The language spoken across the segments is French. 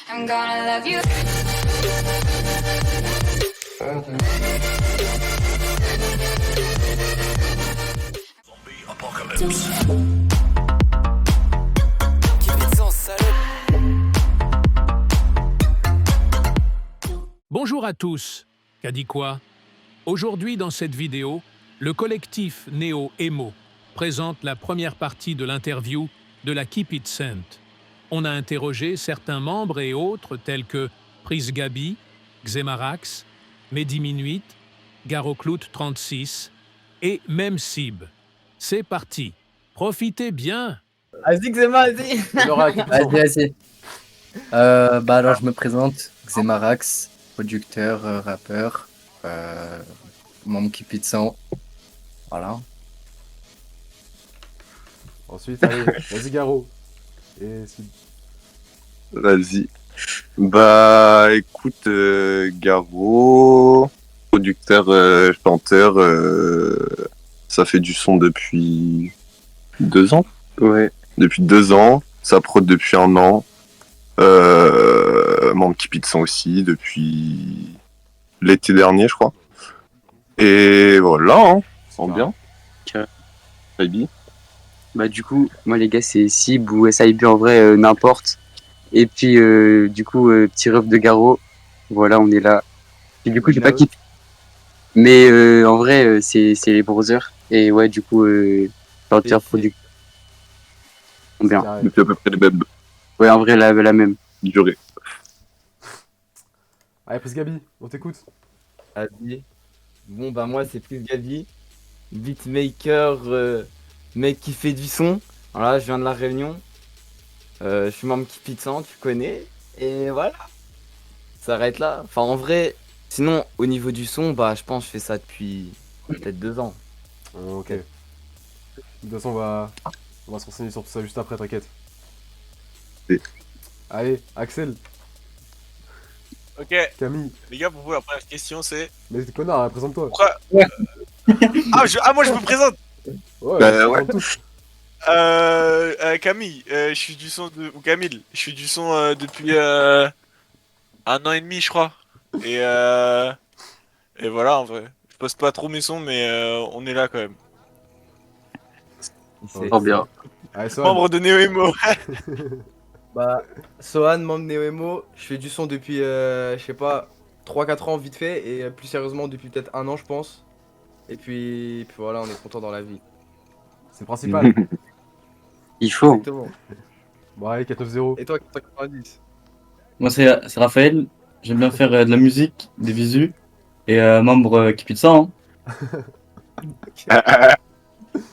I'm gonna love you. Bonjour à tous. Qu'a dit quoi? Aujourd'hui, dans cette vidéo, le collectif Néo Emo présente la première partie de l'interview de la Keep It Cent. On a interrogé certains membres et autres tels que Prise Gabi, Xemarax, Mehdi Minuit, Garoclout 36 et même Sib. C'est parti. Profitez bien. Vas-y, Xema, vas-y. Vas-y. Alors je me présente, Xemarax, producteur, rappeur, membre Keep It Cent. Voilà. Ensuite, allez, vas-y Garo. Et si... Vas-y. Bah écoute, Garo, producteur, chanteur, ça fait du son depuis 2 ans. Ouais. Depuis 2 ans. Ça prod depuis 1 an. Membre Keep It Cent aussi depuis l'été dernier, je crois. Et voilà, hein. Sent bien. Baby. Bah du coup, moi les gars c'est Sib ou SIB en vrai, n'importe. Et puis du coup, petit ref de Garo, voilà on est là. Et du coup j'ai pas quitté. Mais en vrai c'est les brothers. Et ouais du coup, chanteur, producteur. Bien. Depuis à peu près les mêmes Ouais en vrai la même. durée. Allez, Prise Gabi, on t'écoute. Vas-y. Bon, bah, moi, c'est Prise Gabi, beatmaker, mec qui fait du son. Voilà, je viens de La Réunion. Je suis membre Keep It Cent, tu connais. Et voilà. Ça arrête là. Enfin, en vrai, sinon, au niveau du son, bah, je pense que je fais ça depuis peut-être 2 ans. Ok. De toute façon, on va se renseigner sur tout ça juste après, t'inquiète. Oui. Allez, Axel, Ok, Camille. les gars, pour vous, la première question c'est. Mais t'es connard, présente-toi. Pourquoi moi je me présente. Ouais, Bah, ouais. présente tous. Camille, je suis du son de. Ou Camille, je suis du son depuis 1 an et demi, je crois. Et voilà, en vrai. Je poste pas trop mes sons, mais on est là quand même. C'est Fort bien. Allez, Sohan. Membre de Neo Emo. Bah, Sohan, membre Néo-Emo, je fais du son depuis, je sais pas, 3-4 ans vite fait, et plus sérieusement depuis peut-être 1 an, je pense. Et puis voilà, on est content dans la vie. C'est le principal. Il faut. Exactement. Bon, allez, 4-9-0. Et toi, 90. Moi c'est Raphaël, j'aime bien faire de la musique, des visus, et membre Keep It Cent.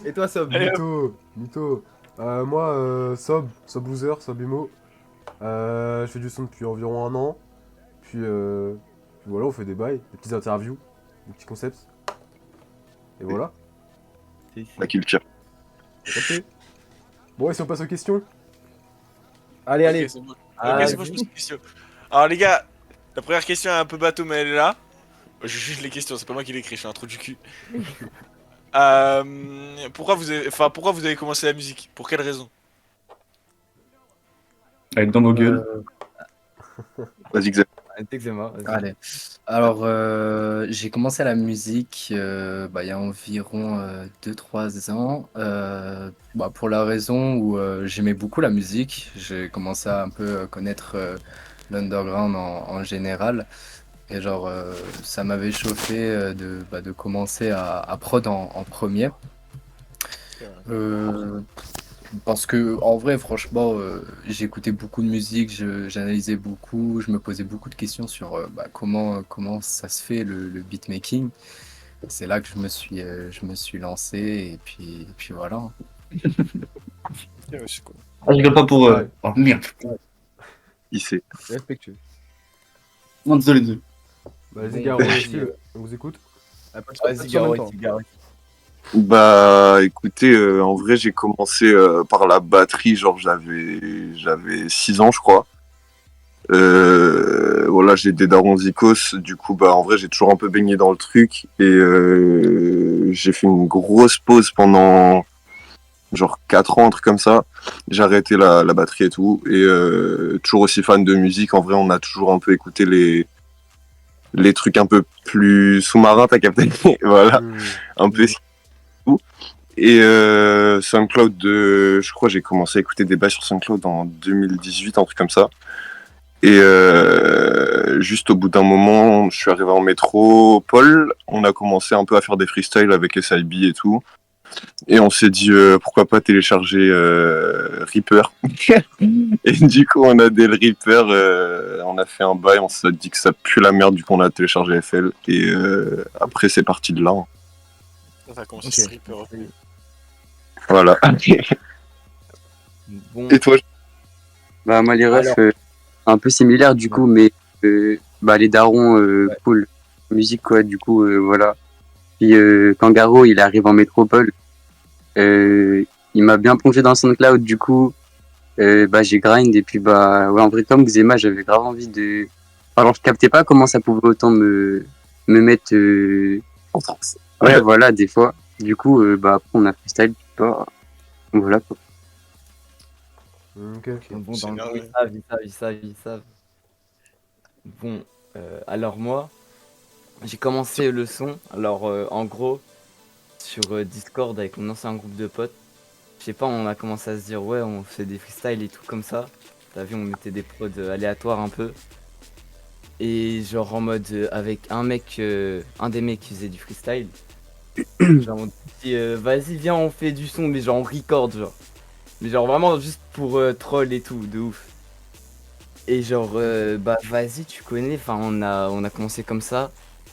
Et toi, Sob? Allez, Mytho. Moi, Sob Loser, Sob Emo. Je fais du son depuis environ 1 an. Puis voilà, on fait des bails, des petites interviews, des petits concepts. Et voilà. La culture. Capté. Bon, et si on passe aux questions? Allez, allez. Ok, c'est bon. Ok, c'est bon, je pose une question. Alors, les gars, la première question est un peu bateau, mais elle est là. Je juge les questions, c'est pas moi qui l'écris, je suis un trou du cul. Pourquoi vous avez commencé la musique? Pour quelle raison? Avec dans vos gueules. Vas-y, Xavier. Xema, vas-y. Allez. Alors j'ai commencé la musique il y a environ 2-3 ans. Pour la raison où j'aimais beaucoup la musique. J'ai commencé à un peu connaître l'underground en général. Et genre ça m'avait chauffé de commencer à prod en premier. Parce que en vrai, franchement, j'écoutais beaucoup de musique, j'analysais beaucoup, je me posais beaucoup de questions sur comment ça se fait le beatmaking. C'est là que je me suis lancé et puis voilà. Ouais, c'est cool. Ah, je rigole pas pour Ouais. Oh merde. Il sait. Respectueux. Non, désolé. Vas-y, Bon, Garo, vas-y, aussi, on vous écoute. Vas-y, Garo, Garo. Bah écoutez, en vrai j'ai commencé par la batterie, genre j'avais 6 ans je crois. Voilà, j'ai des darons zikos, du coup bah en vrai j'ai toujours un peu baigné dans le truc et j'ai fait une grosse pause pendant genre 4 ans, un truc comme ça. J'ai arrêté la batterie et tout. Et toujours aussi fan de musique. En vrai, on a toujours un peu écouté les trucs un peu plus sous-marins, t'as capté? Voilà, un peu tout. Et SoundCloud, je crois j'ai commencé à écouter des bases sur SoundCloud en 2018, un truc comme ça. Et juste au bout d'un moment, je suis arrivé en métropole, on a commencé un peu à faire des freestyles avec SIB et tout. Et on s'est dit pourquoi pas télécharger Reaper. Et du coup on a dès le Reaper, on a fait un bail, on s'est dit que ça pue la merde, du coup on a téléchargé FL. Et après c'est parti de là. Hein. Ça a commencé sur Reaper. Voilà. Bon, Et toi? Bah, moi, les refs, Alors- un peu similaires du coup, mais bah, les darons, cool. Musique, quoi, du coup, voilà. Puis quand Garo, il arrive en métropole, il m'a bien plongé dans SoundCloud, du coup, bah, j'ai grind. Et puis, bah, ouais, en vrai, comme Xema, j'avais grave envie de. Alors, je captais pas comment ça pouvait autant me mettre en France. Ouais, voilà, des fois. Du coup, bah, après, on a freestyle, bah, voilà, quoi. Ok. bon, C'est dans le bien, gros, ouais. ils savent. Bon, alors moi, j'ai commencé le son. Alors, en gros, sur Discord avec mon ancien groupe de potes, je sais pas, on a commencé à se dire, ouais, on fait des freestyles et tout comme ça. T'as vu, on mettait des prods aléatoires un peu. Et genre en mode avec un des mecs qui faisait du freestyle. Genre on dit vas-y viens on fait du son mais genre on record genre. Mais genre vraiment juste pour troll et tout, de ouf. Et genre bah vas-y tu connais, enfin on a commencé comme ça.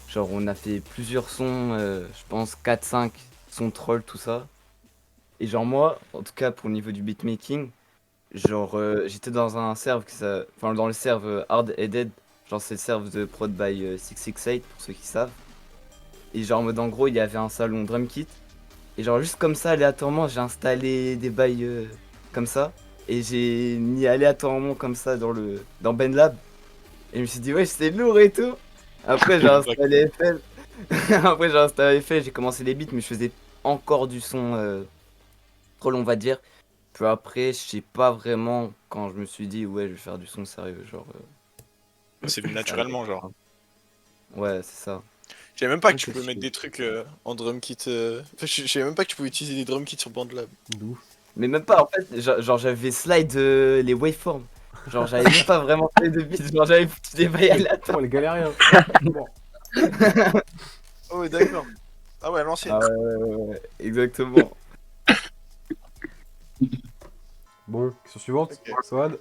Genre on a fait plusieurs sons, je pense 4-5 sons troll tout ça. Et genre moi, en tout cas pour le niveau du beatmaking, genre j'étais dans un serve enfin dans le serve Hard Headed. Genre c'est le serve de Prod by 668 pour ceux qui savent. Et genre en mode en gros il y avait un salon drum kit. Et genre juste comme ça aléatoirement j'ai installé des bails comme ça. Et j'ai mis aléatoirement comme ça dans BandLab. Et je me suis dit ouais c'est lourd et tout. Après j'ai installé FL. Après j'ai installé FL, j'ai commencé les beats mais je faisais encore du son troll on va dire. Puis après je sais pas vraiment quand je me suis dit ouais je vais faire du son sérieux genre. C'est venu naturellement, genre. Ouais c'est ça. Je savais même pas que Ok, tu pouvais mettre stylé. des trucs en drum kit. Enfin, je savais même pas que tu pouvais utiliser des drum kits sur BandLab. D'où? Mais même pas, en fait, genre j'avais slide les waveforms. Genre j'avais même pas vraiment fait de beats, genre j'avais foutu des bails aléatoires. Oh les galériens. Bon. Oh, ouais, d'accord. Ah ouais, à l'ancienne. Ah ouais, exactement. Bon, question suivante. Ok. Swan.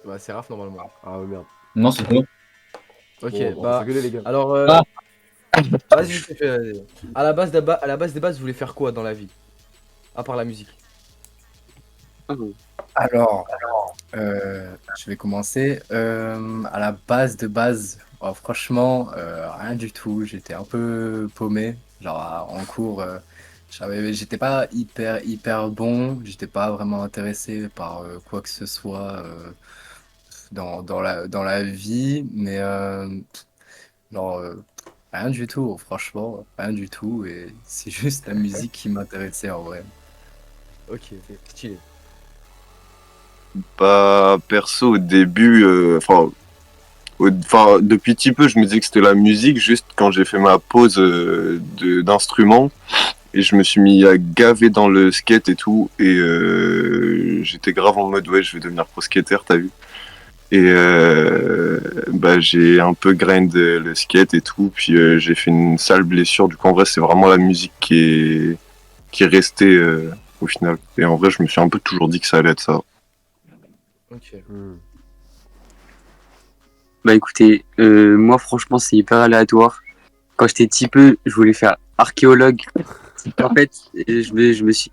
Bah, c'est Raph normalement. Ah ouais, merde. Non, c'est toi. Ok, Bon, on va bah. s'engueuler, les gars. Alors, Ah. vas-y, je te fais. À la base des bases, vous voulez faire quoi dans la vie? À part la musique. Alors, je vais commencer. À la base de base, oh, franchement, rien du tout. J'étais un peu paumé. Genre, en cours, j'étais pas hyper bon. J'étais pas vraiment intéressé par quoi que ce soit dans la vie. Mais genre, rien du tout, franchement, rien du tout. Et c'est juste la musique qui m'intéressait en vrai. Ok, c'est stylé. Bah, perso, au début, depuis petit peu, je me disais que c'était la musique, juste quand j'ai fait ma pause d'instrument, et je me suis mis à gaver dans le skate et tout, et j'étais grave en mode, ouais, je vais devenir pro skater, t'as vu? Et bah, j'ai un peu grind le skate et tout, puis j'ai fait une sale blessure, du coup, en vrai, c'est vraiment la musique qui est restée au final. Et en vrai, je me suis un peu toujours dit que ça allait être ça. Ok. Bah écoutez, moi franchement c'est hyper aléatoire. Quand j'étais petit peu, je voulais faire archéologue. En fait, je me suis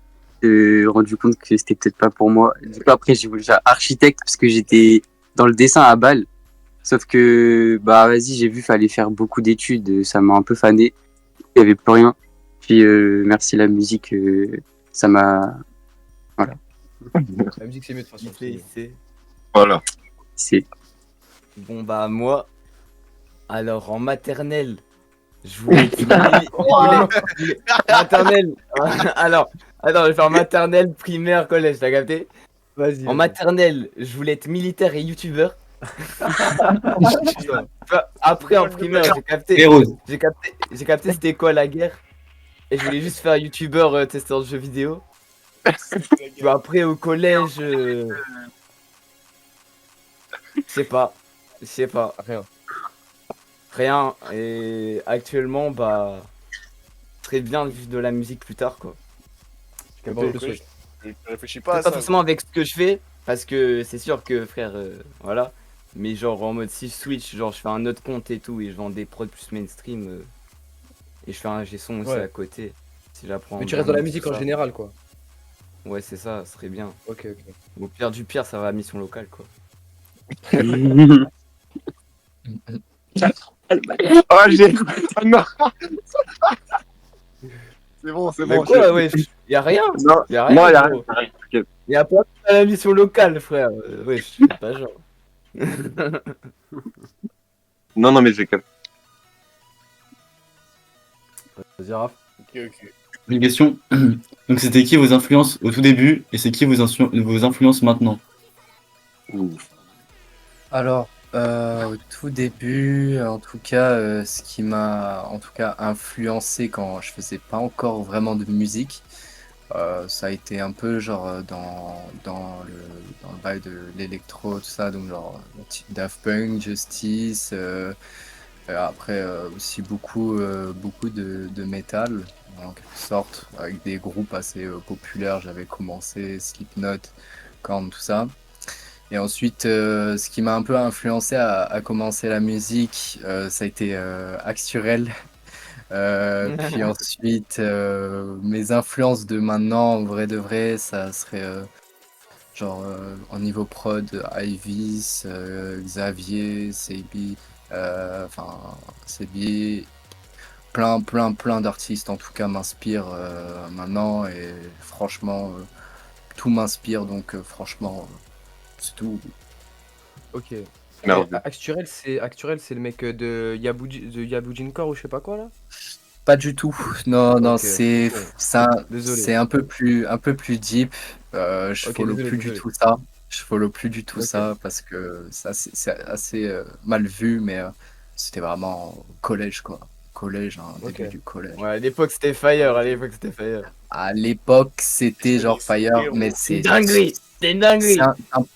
rendu compte que c'était peut-être pas pour moi. Du coup après j'ai voulu faire architecte parce que j'étais dans le dessin à balle. Sauf que bah vas-y j'ai vu fallait faire beaucoup d'études, ça m'a un peu fané. Il y avait plus rien. Puis merci la musique, ça m'a La musique, c'est mieux de toute façon. C'est- Voilà. c'est Bon bah moi, alors en maternelle, je voulais... Maternelle. Alors, Attends, je vais faire maternelle, primaire, collège, t'as capté? Vas-y. En maternelle, je voulais être militaire et youtubeur. Après, en primaire, Héros. j'ai capté c'était quoi la guerre. Et je voulais juste faire youtubeur testeur de jeux vidéo. Puis après, au collège, je sais pas. Rien. Rien. Et actuellement, bah, très bien de vivre de la musique plus tard, quoi. Quel Ok, beau ok. souhait. Je réfléchis pas à Pas ça. forcément avec ce que je fais, parce que c'est sûr que, frère, voilà. Mais genre, en mode si je switch, genre, je fais un autre compte et tout, et je vends des prods plus mainstream, et je fais un G-son aussi Ouais. à côté. Si j'apprends. Mais tu restes dans la vraiment musique tout en ça. général, quoi. Ouais, c'est ça, ce serait bien. Ok, ok. Au pire du pire, ça va à mission locale, quoi. Oh, j'ai. Ah, non. C'est bon, c'est Mais bon. quoi, ouais, y'a rien. Non, Y'a rien. non, y a gros. rien. T'inquiète. Y'a pas à la mission locale, frère. Ouais, je suis pas genre. Non, non, mais j'ai capté. Vas-y, Raph. Ok, ok. Une question. Donc, c'était qui vos influences au tout début et c'est qui vos influences maintenant? Alors, au tout début, en tout cas, ce qui m'a en tout cas influencé quand je faisais pas encore vraiment de musique, ça a été un peu genre dans le bail de l'électro, tout ça, donc genre type Daft Punk, Justice, après aussi beaucoup de métal en quelque sorte, avec des groupes assez populaires. J'avais commencé Slipknot, Korn, tout ça. Et ensuite, ce qui m'a un peu influencé à commencer la musique, ça a été Axturel. Puis ensuite, mes influences de maintenant, en vrai de vrai, ça serait genre en niveau prod, Ivis, Xavier, Sebi, enfin Sebi, plein d'artistes en tout cas m'inspirent maintenant et franchement, tout m'inspire donc franchement, c'est tout. Ok. Merde. Actuel, c'est le mec de Yabujin Core ou je sais pas quoi là? Pas du tout. Non, non, Ok, c'est ok. ça, Désolé. c'est un peu plus deep. Je Ok, follow désolé, plus du désolé. tout ça. Je follow plus du tout Ok. ça parce que ça c'est assez mal vu, mais c'était vraiment au collège quoi. Collège, hein, Ok. début du collège. Ouais, à l'époque c'était fire, à l'époque c'était fire. À l'époque, c'était genre Fire, mais c'est Dinguerie, c'est une dinguerie.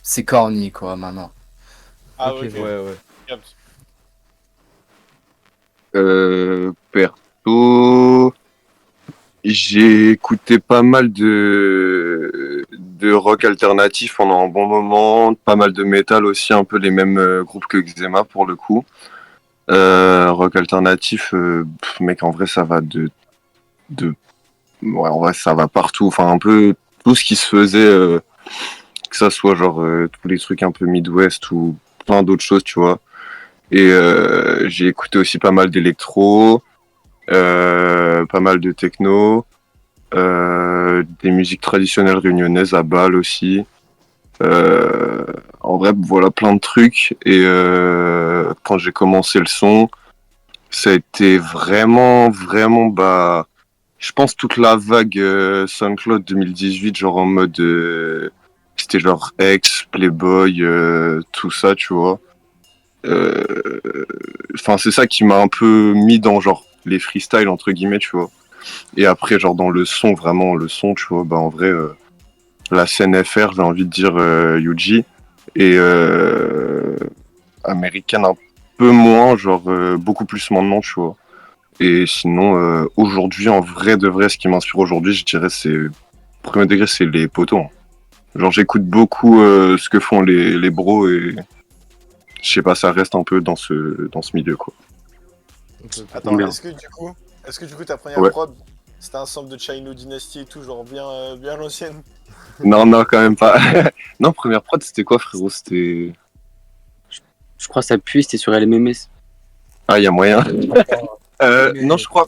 c'est corny quoi maintenant. Ah, Ok, ok. Ouais, ouais. Capte. Perso, j'ai écouté pas mal de rock alternatif pendant un bon moment, pas mal de métal aussi, un peu les mêmes groupes que Xema pour le coup. Rock alternatif, mec, en vrai, ça va ouais, en vrai, ça va partout. Enfin, un peu tout ce qui se faisait, que ça soit genre tous les trucs un peu Midwest ou plein d'autres choses, tu vois. Et j'ai écouté aussi pas mal d'électro, pas mal de techno, des musiques traditionnelles réunionnaises à Bâle aussi. En vrai, voilà plein de trucs. Et quand j'ai commencé le son, ça a été vraiment, bah, je pense toute la vague SoundCloud 2018, genre en mode, c'était genre X, Playboy, tout ça, tu vois. Enfin, c'est ça qui m'a un peu mis dans genre les freestyles entre guillemets, tu vois. Et après, genre dans le son, vraiment le son, tu vois, bah en vrai, la scène FR, j'ai envie de dire UG et américaine un peu moins, genre beaucoup plus maintenant, tu vois. Et sinon, aujourd'hui, en vrai de vrai, ce qui m'inspire aujourd'hui, je dirais, c'est premier degré, c'est les potos, hein. Genre, j'écoute beaucoup ce que font les bros et je sais pas, ça reste un peu dans ce milieu, quoi. Attends, Bien. est-ce que du coup ta première Ouais. prod, c'était un sample de Chino Dynasty et tout, genre bien l'ancienne? Non, non, quand même pas. Non, première prod, c'était quoi, frérot? C'était. Je crois que ça pue, c'était sur LMMS. Ah, il y a moyen. Mais- Non, je crois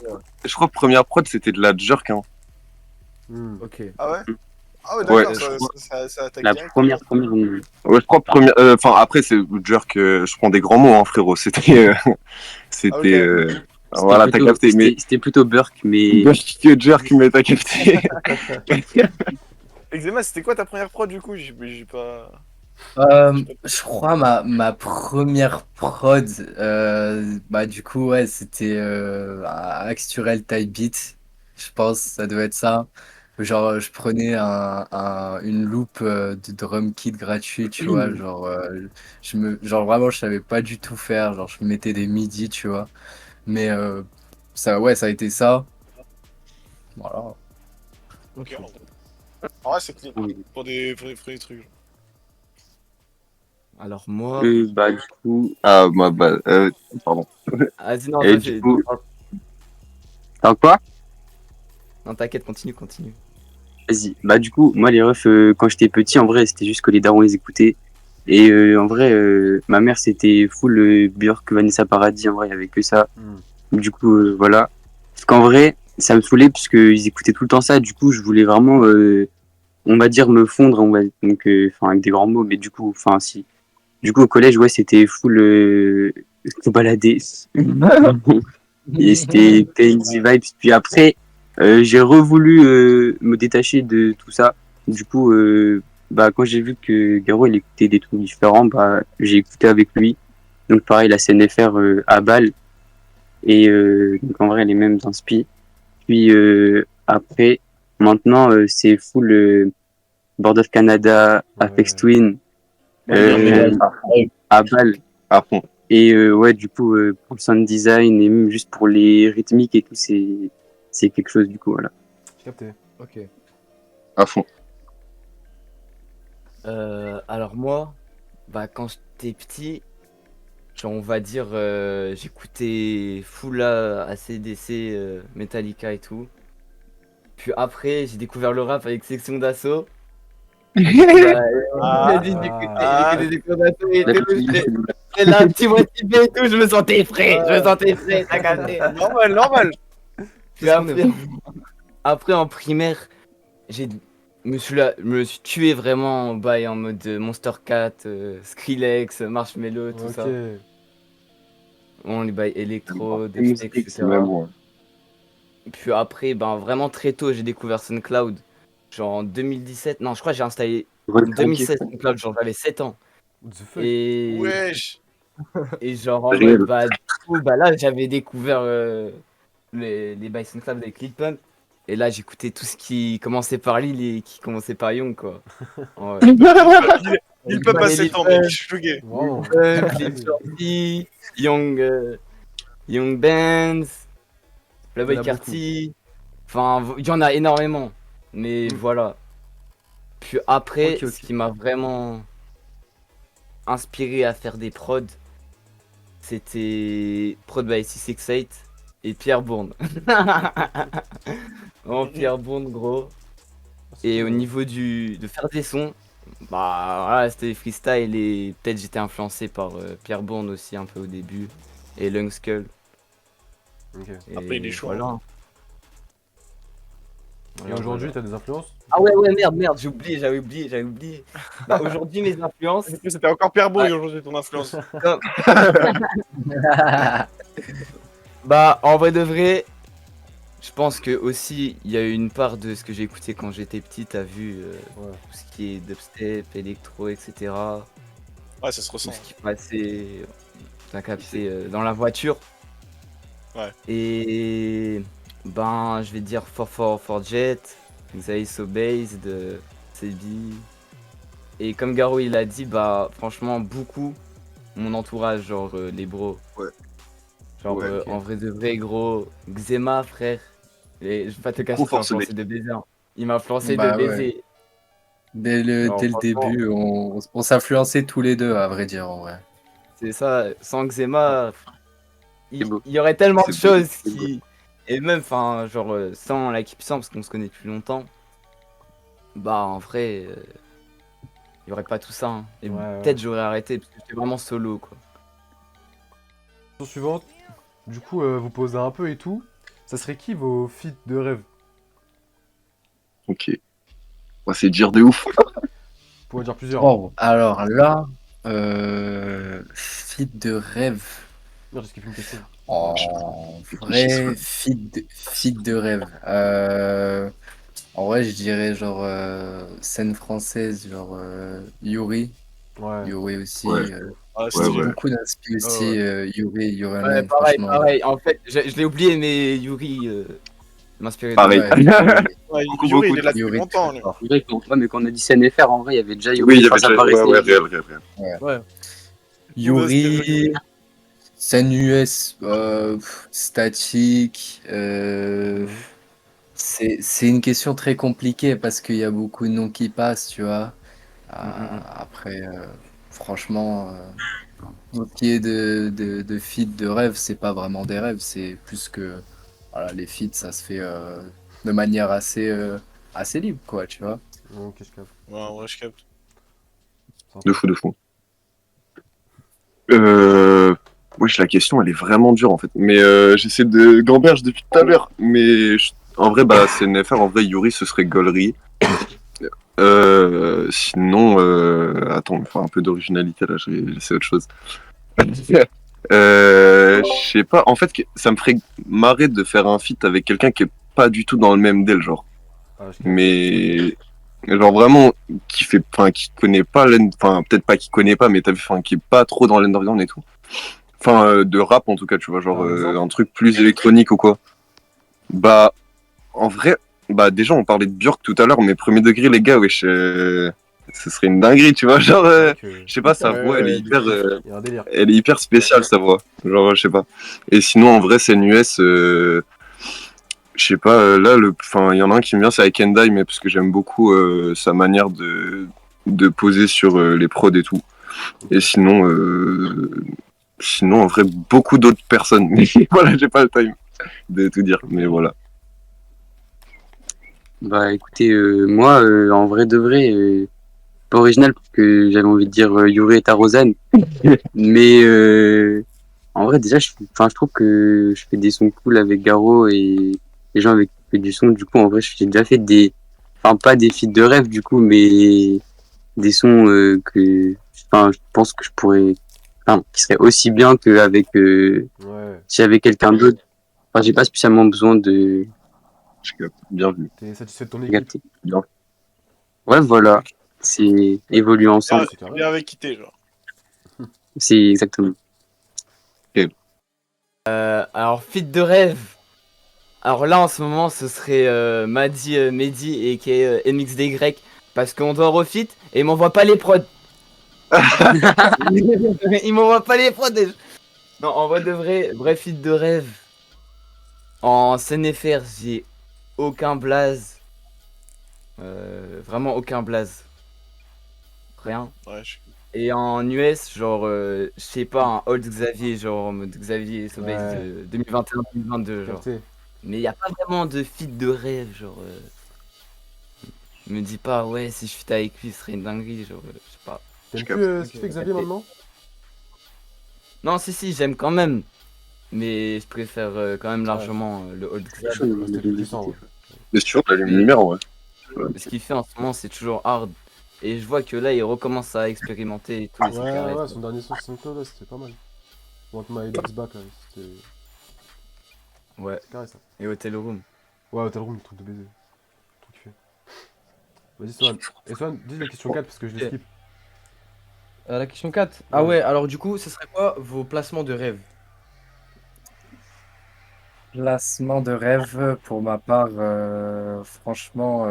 première prod, c'était de la jerk, hein. Hmm. Ok. Ah ouais? Ah ouais, Ouais, d'accord, je ça attaque La direct. première. Ouais, je crois première. Enfin, après, c'est jerk. Je prends des grands mots, hein, frérot. C'était. Ah, ok. Voilà, t'as capté. Mais C'était plutôt Burke, mais que jerk, mais t'as capté. Eczema, c'était quoi ta première prod du coup? J'ai pas. Je crois ma première prod, bah du coup ouais c'était Axturel Type Beat, je pense ça doit être ça. Genre je prenais une loop de drum kit gratuit, tu vois, genre genre vraiment je savais pas du tout faire, genre je mettais des midi, tu vois, mais ça ouais ça a été ça, voilà. Ok. En vrai, c'est clean. oui. Pour des trucs. Alors moi. Bah du coup, Ah, pardon. Vas-y, non, et toi, du coup, t'as quoi? Non, t'inquiète, continue. Vas-y. Bah du coup, moi les refs, quand j'étais petit, en vrai, c'était juste que les darons les écoutaient. Et en vrai, ma mère c'était full Björk, Vanessa Paradis, en vrai, il y avait que ça. Du coup, voilà. Parce qu'en vrai, ça me saoulait parce qu'ils écoutaient tout le temps ça. Du coup, je voulais vraiment, on va dire, me fondre, donc, enfin, avec des grands mots, mais du coup, enfin, si. Du coup, au collège, ouais, c'était full se balader. Et c'était Crazy Vibes. Puis après, j'ai revoulu me détacher de tout ça. Du coup, bah, quand j'ai vu que Garo il écoutait des trucs différents, bah, j'ai écouté avec lui. Donc pareil, la CNFR à Bâle. Et donc en vrai, les mêmes inspi. Puis après, maintenant, c'est full Board of Canada, Apex Twin, Ouais. à Bâle. À fond. Et ouais, du coup, pour le sound design et même juste pour les rythmiques et tout, c'est quelque chose, du coup, voilà. J'ai capté. Ok. À fond. Alors moi, bah quand j'étais petit, genre on va dire, j'écoutais full AC/DC, Metallica et tout. Puis après, j'ai découvert le rap avec Section d'Assaut. Bah, Ah. j'écoutais Section d'Assaut et La tout. playlist, J'étais là, petit motivé et tout, je me sentais frais, t'as capté. Normal. Puis après, en primaire, j'ai me suis tué vraiment en bail en mode Monster Cat, Skrillex, Marshmello, tout ça. On les bails électro, dubstep, etc. Ouais, bon. Puis après, ben vraiment très tôt, j'ai découvert SoundCloud. Genre en 2017. Non, je crois que j'ai installé en 2016 SoundCloud, genre j'avais 7 ans. What the fuck? Et, Wesh. et genre en Réel. mode, bah, du coup, bah là, j'avais découvert les bails SoundCloud avec Lil Pump. Et là, j'écoutais tout ce qui commençait par Lil et qui commençait par Young, quoi. Ouais. Il peut passer le temps, mec. Je suis choqué. Wow. Lil Shorty, Young Bands, Playboi Il y en a Carti. Enfin, il y en a énormément. Mais voilà. Puis après, Ok. ce qui m'a vraiment inspiré à faire des prods, c'était Prod by 668 et Pierre Bourne. Oh, Pierre Bourne, gros. Et au niveau de faire des sons, bah voilà, c'était freestyle et peut-être j'étais influencé par Pierre Bourne aussi un peu au début et Lung Skull. Ok. Et Après, il est chaud, voilà. Et aujourd'hui, t'as des influences? Ah ouais, merde, j'avais oublié. Bah, aujourd'hui, mes influences. C'était encore Pierre Bourg aujourd'hui, ton influence. Bah, en vrai de vrai, je pense que aussi il y a eu une part de ce que j'ai écouté quand j'étais petit. T'as vu tout ce qui est dubstep, électro, etc. Ouais, ça se Tout ressent. ce qui passait, t'as capté dans la voiture. Ouais. Et ben, je vais dire for Jet, Xaïs So Base de Sebi. Et comme Garo il a dit, bah franchement beaucoup mon entourage, genre les bros. Ouais. Genre Ouais, ok. en vrai de vrai gros, Xema frère. Et je vais pas te cacher, Trop il fort, m'a ce influencé de baiser. Hein. Il m'a influencé Bah de ouais. baiser. Dès Non, le franchement, début, on s'influençait tous les deux, à vrai dire, en vrai. c'est ça, sans Xema, C'est beau. il y aurait tellement de C'est beau, choses c'est beau. qui. Et même, enfin, genre, sans l'équipe 100, parce qu'on se connaît depuis longtemps, bah en vrai, il y aurait pas tout ça. Hein. Et Ouais. peut-être j'aurais arrêté, parce que j'étais vraiment solo, quoi. Question suivante. Du coup, vous posez un peu et tout. Ça serait qui vos feats de rêve? Ok. Ouais, c'est dire de ouf. Vous pouvez dire plusieurs. Oh, alors là, feat de rêve. Non, j'ai skippé une question. En vrai, feat de rêve. En vrai, je dirais genre scène française, genre Yuri. Ouais. Yuri aussi. Ouais. Ah, Ouais, stylé. J'ai ouais. beaucoup d'inspi Oh, ouais. aussi. Yuri Ouais, Online, pareil, franchement. pareil. En fait, je l'ai oublié, mais Yuri m'inspirait de Pareil. ouf. Ouais, Yuri, Ouais, Beaucoup, Yuri, beaucoup il est de... là depuis Yuri longtemps, très lui. fort. C'est vrai mais quand on a dit CNFR, en vrai, il y avait déjà Oui, Yuri, il y enfin, avait ça déjà... Ouais, paraissait. ouais, réel, réel, réel. Ouais. Ouais. Ouais, c'était rigolo. Yuri, scène US, statique. Mhm. C'est une question très compliquée parce qu'il y a beaucoup de noms qui passent, tu vois. Après, franchement, pour ce qui est de feats de rêve, c'est pas vraiment des rêves, c'est plus que voilà, les feats, ça se fait de manière assez libre, quoi, tu vois. Ok, je capte. Ouais, en vrai, je capte. De Sympa. fou, de fou. Euh... Wesh, la question, elle est vraiment dure, en fait. Mais j'essaie de gamberge depuis tout à l'heure. Mais en vrai, bah, c'est NFR. En vrai, Yuri, ce serait Gollery. Sinon, attends, il faut un peu d'originalité, là. J'essaie autre chose. Je sais pas. En fait, ça me ferait marrer de faire un feat avec quelqu'un qui est pas du tout dans le même deal, genre. Ah, je capte. Mais genre vraiment qui connaît pas enfin peut-être pas qui connaît pas, mais t'as vu, enfin qui est pas trop dans l'underground et tout. Enfin de rap en tout cas, tu vois, T'as genre un exemple? un truc plus électronique ou quoi. Bah en vrai, bah déjà on parlait de Björk tout à l'heure, mais premier degré les gars, wesh, ce serait une dinguerie, tu vois, genre C'est vrai que je sais pas, sa Ouais, voix ouais, de ouf. il y a un délire. elle est hyper spéciale sa voix, genre je sais pas. Et sinon en vrai c'est une US. Je sais pas, là, enfin, il y en a un qui me vient, c'est avec Endai, mais parce que j'aime beaucoup sa manière de poser sur les prods et tout. Et sinon, en vrai, beaucoup d'autres personnes. Mais voilà, j'ai pas le time de tout dire, mais voilà. Bah écoutez, moi, en vrai de vrai, pas original parce que j'avais envie de dire Yuri et Tarosan. Mais en vrai, déjà, enfin, je trouve que je fais des sons cool avec Garo et les gens avec qui je fais du son. Du coup, en vrai, j'ai déjà fait enfin, pas des feats de rêve, du coup, mais des sons enfin, je pense que je pourrais, enfin, qui seraient aussi bien qu'avec, Ouais, si avec quelqu'un d'autre. Enfin, j'ai pas spécialement besoin de Je capte. Bien vu. t'es satisfait de ton équipe. capter. Bien. Ouais, voilà. C'est évoluer Bien, ensemble. C'est carré. bien avec qui t'es, genre. C'est exactement. Alors, feat de rêve. Alors là, en ce moment, ce serait Mehdi et qui est MXDY. Parce qu'on doit refit et il m'envoie pas les prods. Il m'envoie pas les prods. Non, en vrai de vrai feat de rêve. En CNFR, j'ai aucun blaze. Vraiment aucun blaze. Rien. Ouais, Et en US, genre, je sais pas, un old Xavier, genre en mode Xavier Sobase Ouais, de 2021-2022, genre. capté. Mais y a pas vraiment de feat de rêve, genre. Me dis pas, ouais, si je fit avec lui, ce serait une dinguerie, genre, je sais pas. T'aimes Je plus capte. ce qu'il fait Xavier maintenant? Non, si, j'aime quand même. Mais je préfère quand même Ouais. largement le old C'est Xavier. chaud, Ouais, c'était plus puissant, ouais. Mais si tu veux, on allume une lumière, ouais. Ce qu'il fait en ce moment, c'est toujours hard. Et je vois que là, il recommence à expérimenter et tout, et c'est Ouais, carré. ouais, son dernier son SoundCloud, là, c'était pas mal. Want My Legs Back, là, c'était Ouais, c'est carré ça. et Hotel Room. Ouais, Hotel Room, truc de baiser. Trop kiffé. Vas-y, Swan. Et Swan, dis la question 4 parce que je les Ok. skip. La question 4. Ah Ouais. ouais, alors du coup, ce serait quoi vos placements de rêve? Placement de rêve, pour ma part, franchement,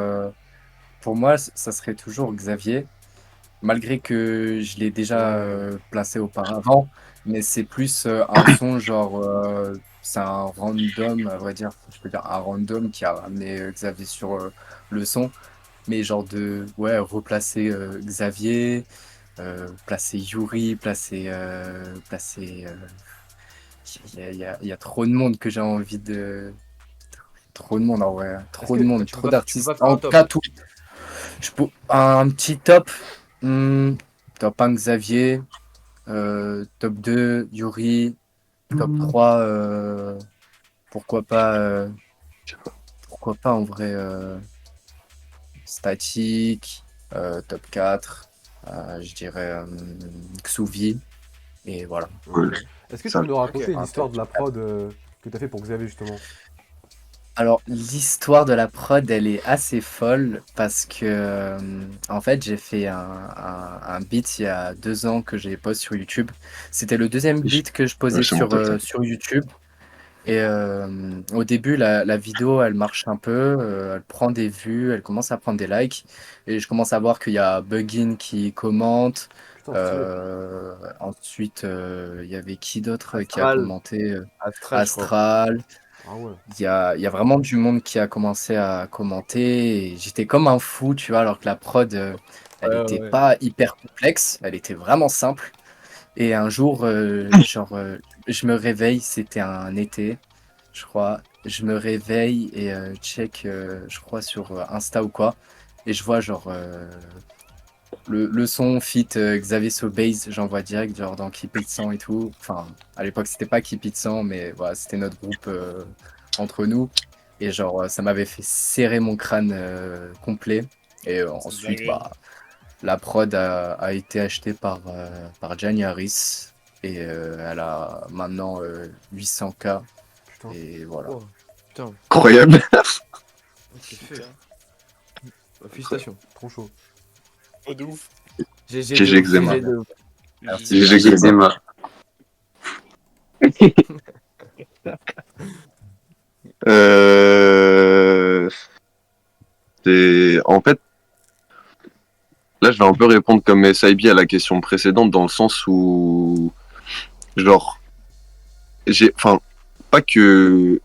pour moi, ça serait toujours Xavier. Malgré que je l'ai déjà Ouais. placé auparavant, mais c'est plus un son genre, c'est un random, à vrai dire, je peux dire un random qui a ramené Xavier sur le son, mais genre de, ouais, replacer Xavier, placer Yuri, placer, il y a trop de monde que j'ai envie de, trop de monde en vrai, Est-ce trop que de monde, tu trop peux pas d'artistes. faire En un tout top? cas, tout, un petit top. Top 1 Xavier, top 2 Yuri, top 3 pourquoi pas pourquoi pas en vrai Static, top 4 je dirais Xuvi, Et voilà. Cool. Est-ce que tu Ça- peux nous raconter Ok. l'histoire de la prod que t'as fait pour Xavier justement? Alors, l'histoire de la prod, elle est assez folle parce que, en fait, j'ai fait un beat il y a 2 ans que j'ai posté sur YouTube. C'était le deuxième beat que je posais Ouais, c'est mon totem. sur YouTube. Et au début, la vidéo, elle marche un peu, elle prend des vues, elle commence à prendre des likes. Et je commence à voir qu'il y a Buggin qui commente. Putain, stylé. Ensuite, il y avait qui d'autre qui a Astral. commenté? Astral, je crois. Astral. Ah ouais. Il y a vraiment du monde qui a commencé à commenter. Et j'étais comme un fou, tu vois, alors que la prod, elle Ouais, était ouais. pas hyper complexe, elle était vraiment simple. Et un jour, je me réveille, c'était un été, je crois. Je me réveille et check, je crois, sur Insta ou quoi. Et je vois genre le son fit Xavier Sobase, j'envoie direct, genre dans Keep It 100 et tout. Enfin, à l'époque, c'était pas Keep It 100, mais voilà, c'était notre groupe entre nous. Et genre, ça m'avait fait serrer mon crâne complet. Et ensuite, dingue. bah, la prod a été achetée par Gianni Harris. Et elle a maintenant 800K. Putain, Et voilà. Oh, putain, Incroyable. c'est fait. Bah, félicitations. trop chaud. Oh, de ouf. GG GG de ouf, Xema. GG de ouf. Merci. GG Xema. Euh... En fait, là, je vais un peu répondre comme SIB à la question précédente, dans le sens où, genre, enfin, pas que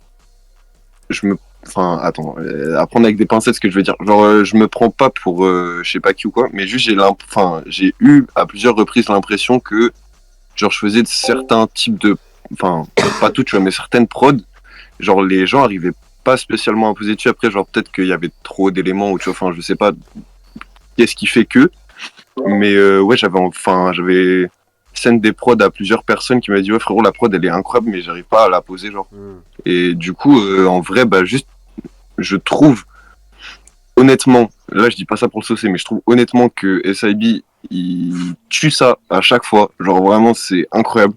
je me, enfin, attends, à prendre avec des pincettes ce que je veux dire. Genre, je me prends pas pour, je sais pas qui ou quoi, mais juste j'ai eu à plusieurs reprises l'impression que, genre, je faisais de certains types de, enfin, pas toutes, tu vois, mais certaines prods, genre, les gens arrivaient pas spécialement à poser dessus. Après, genre, peut-être qu'il y avait trop d'éléments, ou tu vois, enfin, je sais pas qu'est-ce qui fait que. Mais ouais, j'avais scène des prods à plusieurs personnes qui m'ont dit ouais frérot la prod elle est incroyable mais j'arrive pas à la poser genre. Et du coup en vrai bah juste je trouve honnêtement, là je dis pas ça pour le saucer mais je trouve honnêtement que SIB il tue ça à chaque fois, genre vraiment c'est incroyable.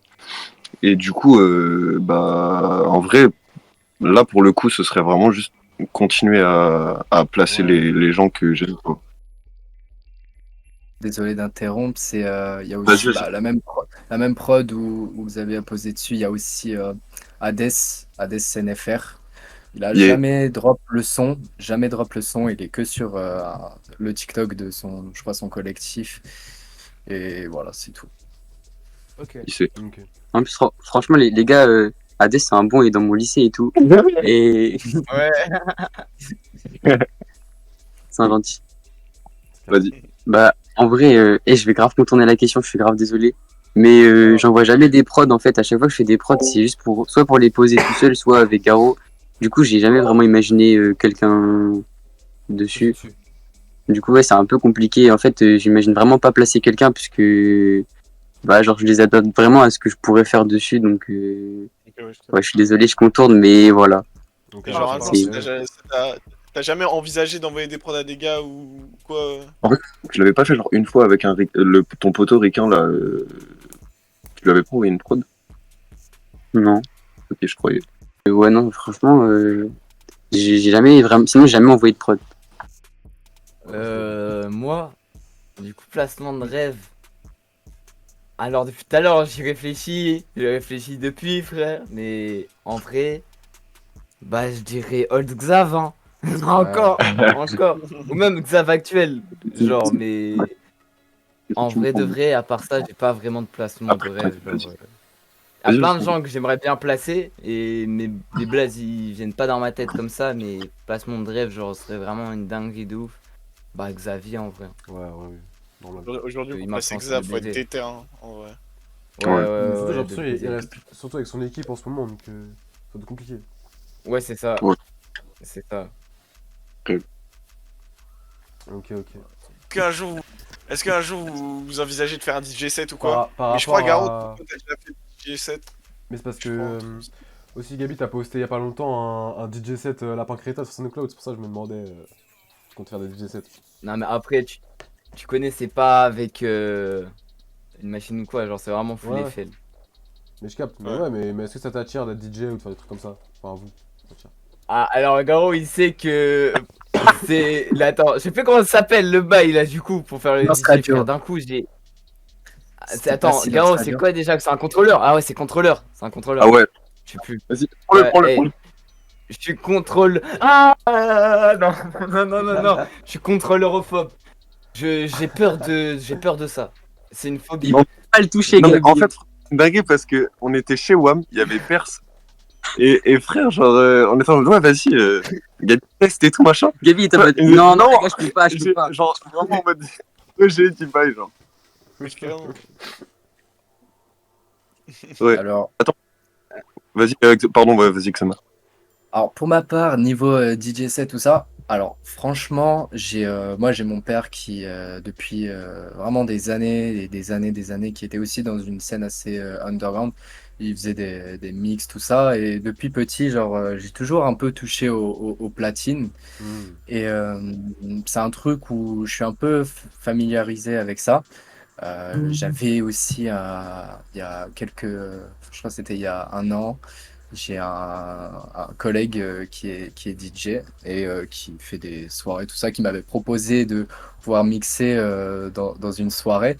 Et du coup bah en vrai là pour le coup ce serait vraiment juste continuer à placer Ouais. les gens que j'aime quoi. Désolé d'interrompre, il y a Vas-y, aussi vas-y. bah, la même prod où vous avez posé dessus, il y a aussi Hades SNFR. Il a Yeah. jamais drop le son, il est que sur le TikTok de je crois, son collectif. Et voilà, c'est tout. Ok. Il sait. Ok. En plus, franchement, les gars, Hades, c'est un bon, il est dans mon lycée et tout. Et Ouais. c'est un gentil. Vas-y. Bah, en vrai, je vais grave contourner la question, je suis grave désolé. Mais j'envoie jamais des prods en fait. À chaque fois que je fais des prods, c'est juste pour soit pour les poser tout seul, soit avec Garo. Du coup, j'ai jamais vraiment imaginé quelqu'un dessus. Du coup, ouais, c'est un peu compliqué. En fait, j'imagine vraiment pas placer quelqu'un puisque bah, genre, je les adapte vraiment à ce que je pourrais faire dessus. Donc, ouais, je suis désolé, je contourne, mais voilà. Donc, Et genre, un jour, c'est- t'as jamais envisagé d'envoyer des prods à des gars ou quoi En fait, je l'avais pas fait genre une fois avec ton poteau Ricain là. Tu lui avais pas envoyé une prod? Non. Ok, je croyais. Ouais, non, franchement, j'ai jamais vraiment, sinon j'ai jamais envoyé de prod. Moi, du coup, placement de rêve. Alors, depuis tout à l'heure, j'y réfléchis. J'ai réfléchi depuis, frère. Mais en vrai, bah, je dirais Old Xav, hein. Encore, encore. Ou même Xav actuel. Genre, mais en vrai de vrai, à part ça, j'ai pas vraiment de placement de rêve. Genre, y a Vas-y, plein de vas-y. gens que j'aimerais bien placer. Mais les blazes, ils viennent pas dans ma tête comme ça. Mais placement de rêve, genre, ce serait vraiment une dinguerie de ouf. Bah, Xavier en vrai. Ouais. Normal. Aujourd'hui, Il pour m'a passer pensé Xav, de faut être baiser. déter, hein, en vrai. Ouais, Ouais. ouais, Surtout, ouais, j'ai de l'impression qu'il baiser. reste surtout avec son équipe en ce moment, donc ça va être compliqué. Ouais, c'est ça. Ouais. C'est ça. Ok. Est-ce qu'un jour vous envisagez de faire un DJ set ou quoi? Par Mais je crois, rapport Garo, à... toi, t'as déjà fait DJ set. Mais c'est parce Je que crois. aussi Gabi t'as posté il y a pas longtemps un DJ set Lapin Créta sur SoundCloud, c'est pour ça que je me demandais tu comptes faire des DJ sets. Non, mais après, tu connais, c'est pas avec. une machine ou quoi, genre c'est vraiment full Ouais. Eiffel. Mais je capte. Mais Ouais. ouais, mais est-ce que ça t'attire d'être DJ ou de faire des trucs comme ça? Enfin, vous. ça t'attire. Ah, alors Garo, il sait que c'est. Là, attends, je sais plus comment ça s'appelle le bail là, du coup, pour faire le Silence DJ, radio. frère. D'un coup, j'ai. Ah, C'était pas Attends, Silence Garo, c'est Radio. quoi déjà que c'est un contrôleur? Ah ouais, c'est contrôleur. C'est un contrôleur. Ah ouais, Je sais plus. vas-y, prends-le, Ouais, prends-le, hey, prends-le. je suis contrôle. Ah non, non, non, non, non. Je suis contrôleurophobe. J'ai peur de ça. C'est une phobie. Il faut pas le toucher, Non, mais Gabi. en fait, dingue parce que on était chez WAM, il y avait Perse. Et frère, genre, on était en mode, ouais, vas-y, Gabi, test et tout, machin. Gabi, t'as Ouais, pas. Non, non, non, les gars, je peux pas, je peux pas. Genre, vraiment en mode, ouais, j'ai dit bye, genre. Oui, carrément. Ouais, Alors, vas-y, pardon, ouais, vas-y, Xama. Alors pour ma part, niveau DJ set, tout ça, alors franchement, moi j'ai mon père qui depuis vraiment des années, des années, qui était aussi dans une scène assez underground. Il faisait des mix, tout ça, et depuis petit, genre j'ai toujours un peu touché au platine. Hmm. Et c'est un truc où je suis un peu familiarisé avec ça. J'avais aussi, il y a je crois que c'était il y a un an, j'ai un collègue qui est DJ et qui fait des soirées, tout ça, qui m'avait proposé de pouvoir mixer dans une soirée.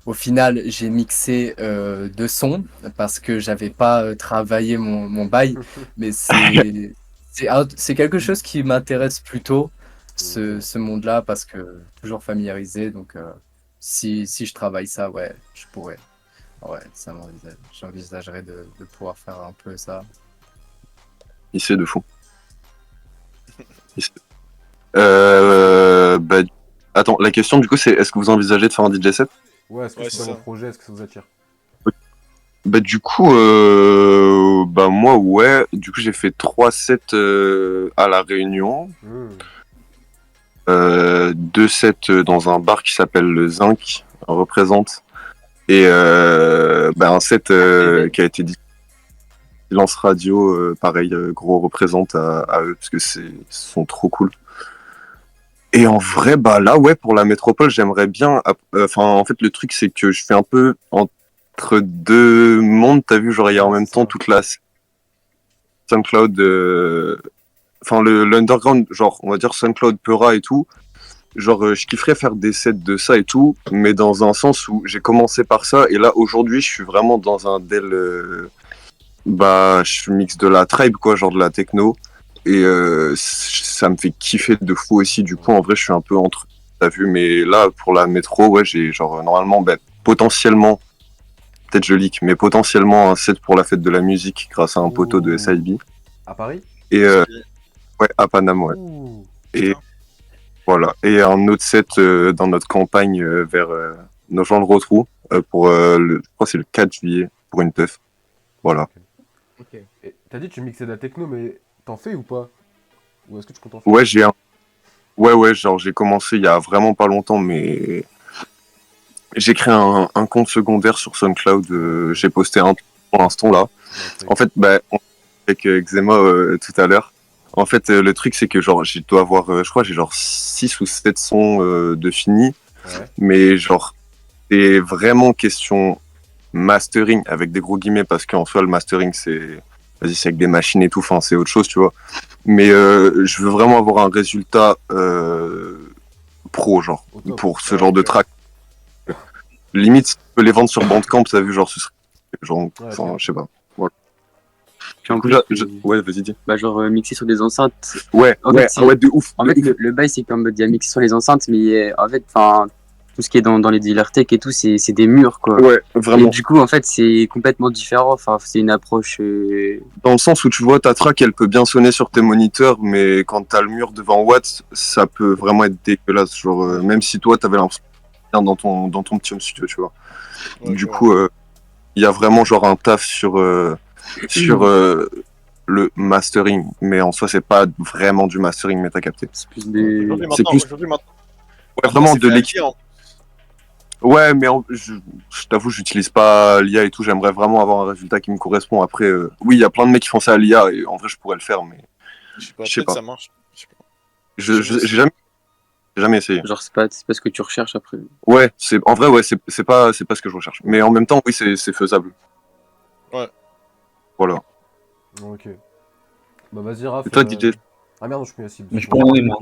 Au final, j'ai mixé deux sons parce que j'avais pas travaillé mon bail, mais c'est quelque chose qui m'intéresse plutôt, ce monde-là, parce que toujours familiarisé. Donc, si je travaille ça, ouais, je pourrais. Ouais, j'envisagerais de pouvoir faire un peu ça. Il sait de fou. Il sait. Bah, attends, la question du coup, c'est est-ce que vous envisagez de faire un DJ set? Ouais, est-ce que Ouais, c'est c'est dans ça. vos projets? Est-ce que ça vous attire? Bah du coup, bah moi ouais, du coup j'ai fait 3 sets à La Réunion, Hmm. 2 sets dans un bar qui s'appelle le Zinc, représente, et bah, un set qui a été dit Silence Radio, pareil, gros représente à eux parce que ils sont trop cool. Et en vrai, bah là ouais, pour la métropole, j'aimerais bien. Enfin, en fait, le truc c'est que je fais un peu entre deux mondes, t'as vu, genre il y a en Ouais, même c'est temps ça. toute la SoundCloud, enfin l'underground, genre on va dire SoundCloud Peura et tout. Genre je kifferais faire des sets de ça et tout, mais dans un sens où j'ai commencé par ça et là aujourd'hui je suis vraiment dans un bah je mixe de la tribe quoi, genre de la techno et ça me fait kiffer de fou aussi. Du coup en vrai je suis un peu entre, t'as vu, mais là pour la métro ouais j'ai genre normalement ben potentiellement, peut-être je leak, mais potentiellement un set pour la fête de la musique grâce à un poteau de Ouh. SIB. À Paris? Et ouais, à Paname, ouais. Ouh. Et voilà. Et un autre set dans notre campagne vers nos gens le retrouvent pour je crois que c'est le 4 juillet pour une teuf. Voilà. Ok. Et t'as dit que tu mixais de la techno, mais t'en fais ou pas? Ou est-ce que tu comptes en faire? Ouais, ouais, genre j'ai commencé il y a vraiment pas longtemps, mais j'ai créé un compte secondaire sur SoundCloud. J'ai posté un pour l'instant là. En fait, bah, avec Xema tout à l'heure. En fait, le truc, c'est que genre, je dois avoir, je crois, j'ai genre 6 ou 7 sons de finis, Ouais. mais genre, c'est vraiment question mastering avec des gros guillemets parce qu'en soi, le mastering, vas-y, c'est avec des machines et tout, enfin, c'est autre chose, tu vois. Mais je veux vraiment avoir un résultat pro, genre, Au top. pour ce genre de track. Limite, si tu peux les vendre sur Bandcamp, ça vu, genre, ce serait, genre, enfin, je sais pas. Voilà. Puis en Du coup, plus, ouais, vas-y, dis. bah, genre mixer sur des enceintes. Ouais, En ouais, fait, c'est- ouais, de ouf. En de fait, ouf. le bail, c'est comme il y a mixé sur les enceintes, mais en fait, enfin, tout ce qui est dans les dealer tech et tout, c'est des murs, quoi. Ouais, Et vraiment. du coup, en fait, c'est complètement différent. Enfin, c'est une approche. Dans le sens où tu vois, ta track, elle peut bien sonner sur tes moniteurs, mais quand t'as le mur devant Watt, ça peut vraiment être dégueulasse. Genre, même si toi, t'avais l'impression de dans ton petit home studio, tu vois. Ouais, Du ouais. coup, il y a vraiment genre un taf sur le mastering, mais en soi, c'est pas vraiment du mastering, mais t'as capté. C'est plus des. Aujourd'hui, c'est maintenant, plus- aujourd'hui, maintenant. Ouais, Maintenant, vraiment c'est de fait à l'équipe. l'IA, en- Ouais, mais je t'avoue, j'utilise pas l'IA et tout. J'aimerais vraiment avoir un résultat qui me correspond. Après, oui, il y a plein de mecs qui font ça à l'IA et en vrai, je pourrais le faire, mais Je sais pas, je sais peut-être pas. ça marche. Je sais pas. Jamais J'ai jamais J'ai jamais essayé. Genre, c'est pas ce que tu recherches après. Ouais, en vrai, ouais, c'est pas ce que je recherche. Mais en même temps, oui, c'est faisable. Ouais. Voilà. Ok. Bah vas-y, Raph. Et toi, DJ? Ah merde, je suis plus la cible. Mais je peux en donner, moi.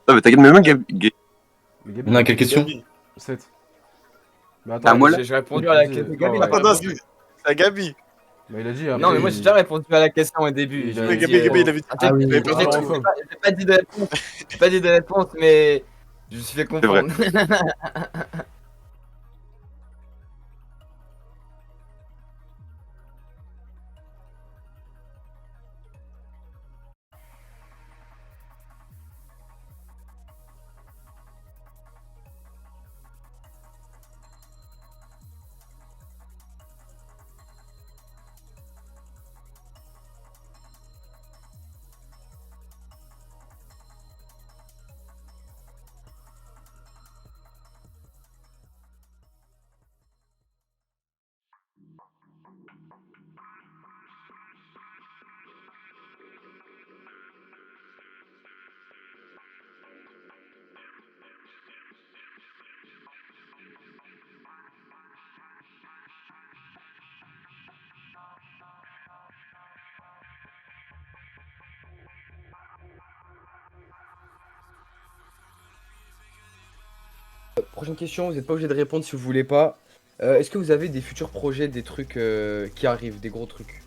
Ah, mais t'inquiète, mais même Mais Gabi, On a quelle question? Gabi. 7. Mais Ah, moi, là J'ai répondu à la question. Gabi, il a Attends, répondu. c'est à Gabi. Bah il a dit. Non, mais moi j'ai déjà répondu à la question au début. Il Je a- l'ai Mais dit, Gabi, il avait dit. Ah oui. il avait posé- J'ai pas dit de réponse. J'ai pas dit de réponse, mais je me suis fait vrai. comprendre. Prochaine question, vous n'êtes pas obligé de répondre si vous voulez pas. Est-ce que vous avez des futurs projets, des trucs qui arrivent, des gros trucs?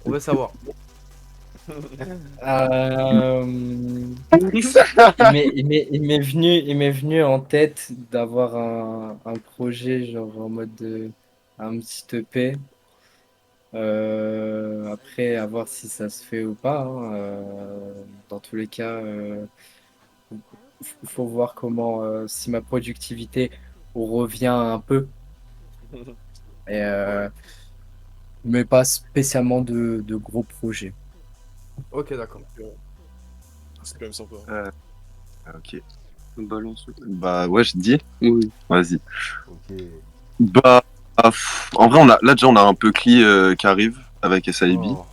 On veut savoir. Il m'est venu en tête d'avoir un projet genre en mode un petit EP. Après, à voir si ça se fait ou pas, hein. Dans tous les cas, il faut voir comment si ma productivité revient un peu. Et, mais pas spécialement de gros projets. Ok, d'accord. C'est quand même sympa. Ok. Balance. Bah ouais, je dis. Oui. Vas-y. Ok. Bah, en vrai, là déjà, on a un peu qui arrive avec SIB. Oh,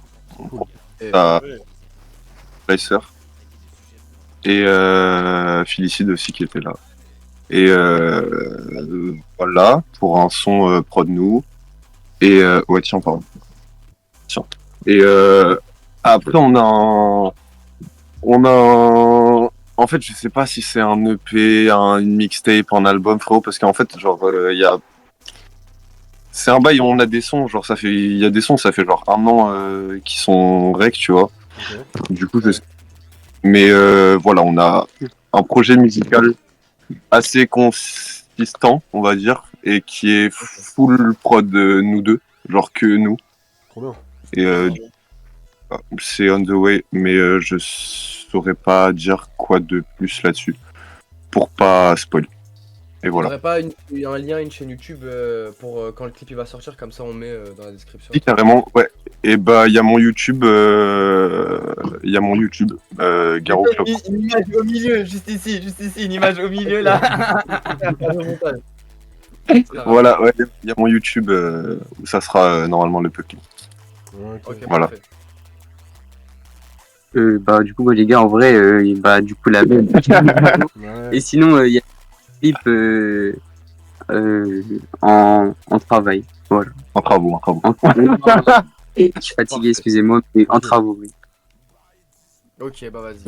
cool. T'as Ouais. Slicer. Et Félicide aussi qui était là. Et voilà, pour un son prod nous. Et ouais, tiens, pardon. Tiens. Et après, en fait, je sais pas si c'est un EP, une mixtape, un album, frérot, parce qu'en fait, genre, c'est un bail, on a des sons, genre, il y a des sons, ça fait genre 1 an qui sont rec, tu vois. Ok. Du coup, mais voilà, on a un projet musical assez consistant, on va dire, et qui est full prod nous deux, genre que nous. Trop bien. Et c'est on the way, mais je saurais pas dire quoi de plus là-dessus pour pas spoil. Et voilà. T'aurais pas un lien, une chaîne YouTube pour quand le clip il va sortir, comme ça on met dans la description. Si, carrément, ouais. Et bah, il y a mon YouTube, Garo Club. Une image au milieu, juste ici, une image au milieu là. Voilà, ouais, il y a mon YouTube où ça sera normalement le petit. Ok. Ok, Voilà. parfait. Bah, du coup, moi, les gars, en vrai, bah, du coup, la même. Ouais. Et sinon, il y a un clip en travail. Voilà. En travaux, en travaux. En travaux. Je suis fatigué, excusez-moi, mais en travaux, oui. Ok, bah vas-y.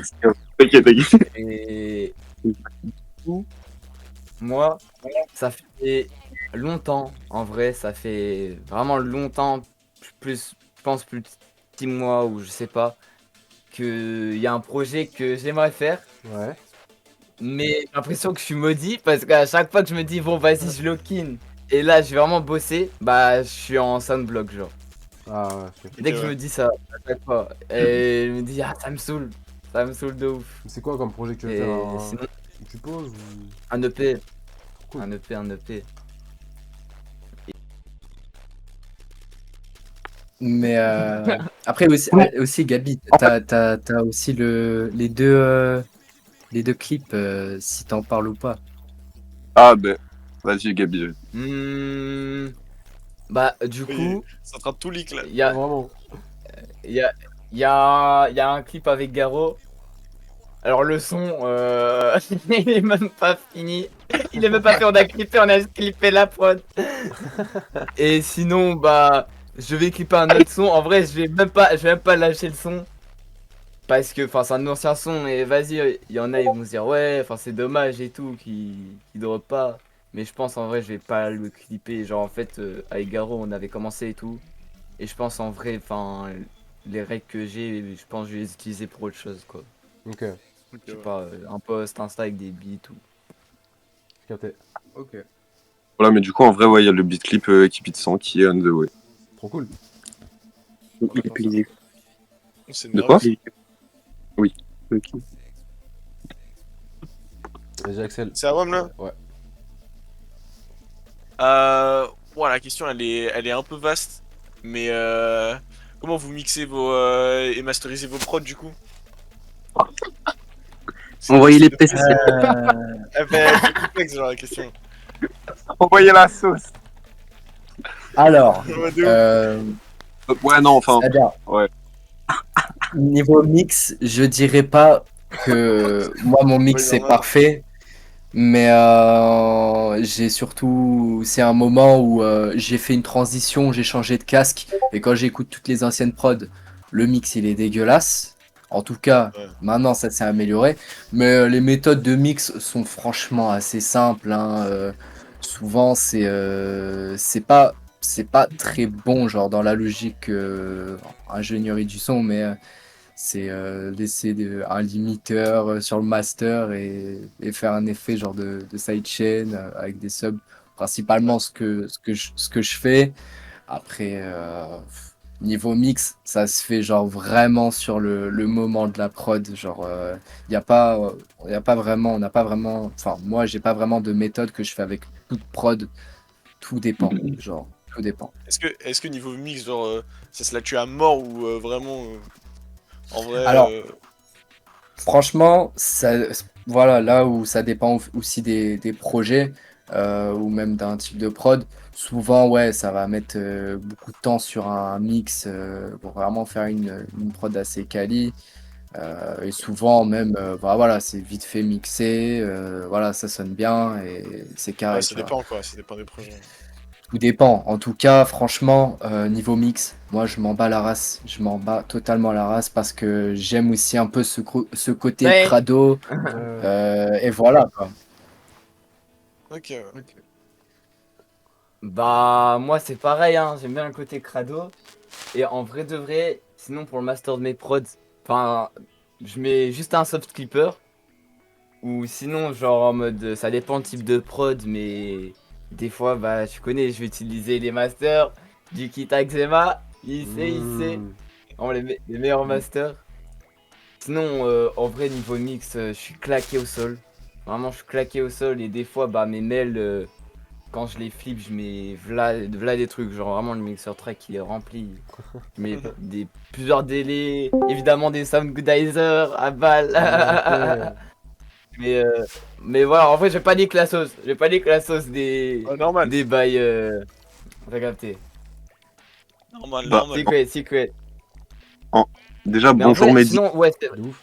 T'inquiète. Et du coup, moi, ça fait longtemps, en vrai, ça fait vraiment longtemps, plus, je pense plus de 6 mois ou je sais pas, qu'il y a un projet que j'aimerais faire, Ouais. mais j'ai l'impression que je suis maudit parce qu'à chaque fois que je me dis, bon, vas-y, je lock-in, et là, je vais vraiment bosser, bah, je suis en soundblock, genre. Ah ouais. Ok. Et dès que je me dis ça, à chaque fois, et je me dis, ah, ça me saoule de ouf. C'est quoi comme projet que tu veux Et faire sinon, Tu poses ou... un EP. Cool. Un EP. Mais après aussi Gabi, t'as aussi les deux clips si t'en parles ou pas. Ah ben, vas-y Gabi. Bah, du Oui, coup, c'est en train de tout leak là. il y a, Vraiment. il y a, y a un clip avec Garo. Alors le son, il est même pas fini. Il est même pas fait, on a clippé la prod. Et sinon, bah, je vais clipper un autre son. En vrai, je vais même pas lâcher le son. Parce que, enfin, c'est un ancien son et vas-y, il y en a, ils vont se dire, ouais, enfin, c'est dommage et tout, qui drop pas. Mais je pense, en vrai, je vais pas le clipper. Genre, en fait, avec Garo, on avait commencé et tout. Et je pense, en vrai, enfin, les règles que j'ai, je pense que je vais les utiliser pour autre chose, quoi. Ok, Je sais pas, un post Insta avec des beats ou. capté. Ok. Voilà, mais du coup, en vrai, ouais, il y a le beat clip Keep It 100 qui est on the way. Trop cool. Il est plus C'est De quoi? nerveux. Oui. Ok. Vas-y, Axel. C'est à WAM là? Ouais. Ouais, la question elle est un peu vaste, mais comment vous mixez et masterisez vos prods du coup? Envoyez les c'est- PC. elle fait complexe genre la question. Envoyez la sauce. Alors, Ouais, de ouf. Ouais, non, enfin, c'est-à-dire, ouais. niveau mix, je dirais pas que moi mon mix Ouais, c'est normal. parfait, mais j'ai surtout, c'est un moment où j'ai fait une transition, j'ai changé de casque, et quand j'écoute toutes les anciennes prods, le mix il est dégueulasse. En tout cas, Ouais. maintenant ça s'est amélioré, mais les méthodes de mix sont franchement assez simples, hein. Souvent c'est pas très bon genre dans la logique ingénierie du son, mais c'est laisser un limiteur sur le master et faire un effet genre de sidechain avec des subs. Principalement ce que je fais. Après, niveau mix, ça se fait genre vraiment sur le moment de la prod. Genre, y a pas, y a pas vraiment, on n'a pas vraiment, enfin, moi, j'ai pas vraiment de méthode que je fais avec toute prod. Tout dépend. Genre, tout dépend. Est-ce que niveau mix genre ça se la tue à mort ou vraiment en vrai Alors, franchement, voilà, là où ça dépend aussi des projets ou même d'un type de prod, souvent, ouais, ça va mettre beaucoup de temps sur un mix pour vraiment faire une prod assez quali. Et souvent, même, bah, voilà, c'est vite fait mixé, voilà, ça sonne bien et c'est ouais carré, ça tu vois. dépend quoi, ça dépend des projets. Tout dépend. En tout cas, franchement, niveau mix, moi je m'en bats la race. Je m'en bats totalement la race parce que j'aime aussi un peu ce côté Ouais. crado. Et voilà, quoi. Ok, ouais. Bah, moi c'est pareil, hein, j'aime bien le côté crado. Et en vrai de vrai, sinon pour le master de mes prods, enfin, je mets juste un soft clipper. Ou sinon, genre en mode, ça dépend le type de prod, mais des fois, bah, tu connais, je vais utiliser les masters du kit Axema. Il sait. Vraiment les meilleurs masters. Sinon, en vrai, niveau mix, je suis claqué au sol. Vraiment, je suis claqué au sol. Et des fois, bah, mes mails, quand je les flippe, je mets v'là des trucs. Genre, vraiment, le mixer track, il est rempli. Je mets plusieurs délais. Évidemment, des sound goodizer à balle. Mais, euh, mais voilà, en fait, j'ai pas dit que la sauce. J'ai pas dit que la sauce Normal, des bails. T'as capté. normal, Bah, normal. Secret. Déjà, Mais en bonjour vrai, Mehdi. sinon, ouais, De ouf.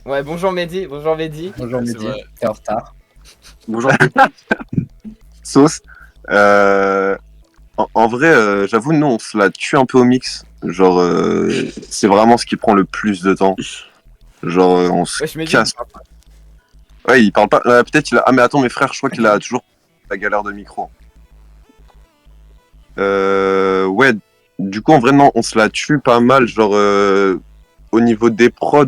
ouais, bonjour Mehdi. Bonjour Mehdi. Bonjour C'est Mehdi, vrai. t'es en retard. Bonjour. Sauce. En vrai, j'avoue, nous, on se la tue un peu au mix. Genre, c'est vraiment ce qui prend le plus de temps. Genre, on se Ouais, je me dis. casse. Ouais, il parle pas. Peut-être il a. Ah, mais attends, mes frères, je crois qu'il a toujours la galère de micro. Ouais, du coup, en vrai, non, on se la tue pas mal. Genre, au niveau des prods.